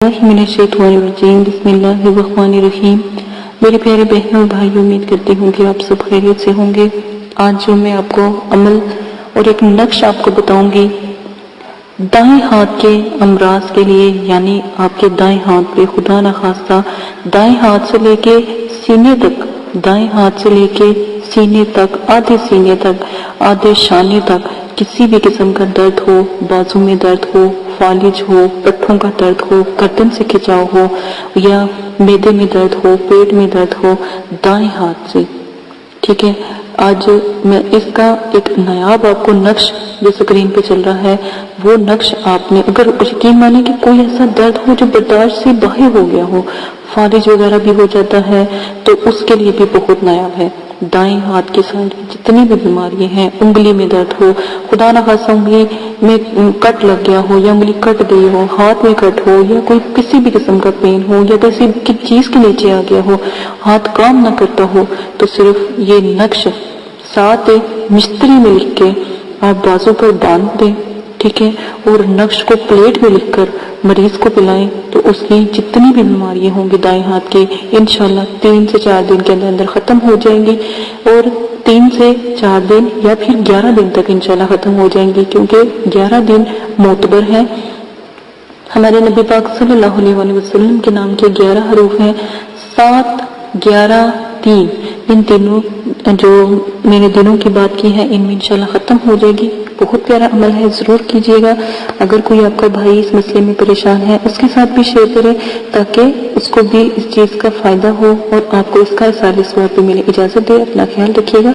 बिस्मिल्लाहिर्रहमानिर्रहीम। मेरे प्यारे बहनों और भाइयों, उम्मीद करती हूँ कि आप सब खैरियत से होंगे। आज जो मैं आपको अमल और एक नक्श आपको बताऊंगी दाएं हाथ के अमराज के लिए, यानी आपके दाएं हाथ पे खुदा न खास्ता दाएं हाथ से लेके सीने तक, दाएं हाथ से लेके सीने तक, आधे सीने तक, आधे शाने तक किसी भी किस्म का दर्द हो, बाजू में दर्द हो, फालिज हो, पट्ठों का दर्द हो, गर्दन से खिंचाव हो या मैदे में दर्द हो, पेट में दर्द हो, दाएं हाथ से, ठीक है। आज मैं इसका एक नायाब आपको नक्श जो स्क्रीन पे चल रहा है, वो नक्श आपने, अगर यकीन माने कि कोई ऐसा दर्द हो जो बर्दाश्त से बाहर हो गया हो, फालिज वगैरह भी हो जाता है, तो उसके लिए भी बहुत नायाब है। दाएं हाथ के साथ जितनी भी बीमारियां हैं, उंगली में दर्द हो, खुदा न खासा उंगली में कट लग गया हो या उंगली कट गई हो, हाथ में कट हो या कोई किसी भी किस्म का पेन हो या किसी की चीज के नीचे आ गया हो, हाथ काम ना करता हो, तो सिर्फ ये नक्श साथ मिस्त्री में लिख के आप बाजू पर बांध दें, ठीक है, और नक्श को प्लेट में लिखकर मरीज को पिलाएं, तो उसकी जितनी भी बीमारियां होंगी दाएं हाथ की, इंशाल्लाह 3 से 4 दिन के अंदर खत्म हो जाएंगी। और 3 से 4 दिन या फिर 11 दिन तक इंशाल्लाह खत्म हो जाएंगी, क्योंकि 11 दिन मोतबर है। हमारे नबी पाक सल्लल्लाहु अलैहि वसल्लम के नाम के 11 हरूफ हैं, 7, 11, 3। इन तीनों जो मैंने दिनों की बात की है, इनमें इंशाल्लाह खत्म हो जाएगी। बहुत प्यारा अमल है, जरूर कीजिएगा। अगर कोई आपका भाई इस मसले में परेशान है, उसके साथ भी शेयर करें ताकि उसको भी इस चीज का फायदा हो और आपको इसका सालिस सवाब भी मिले। इजाजत दे, अपना ख्याल रखिएगा।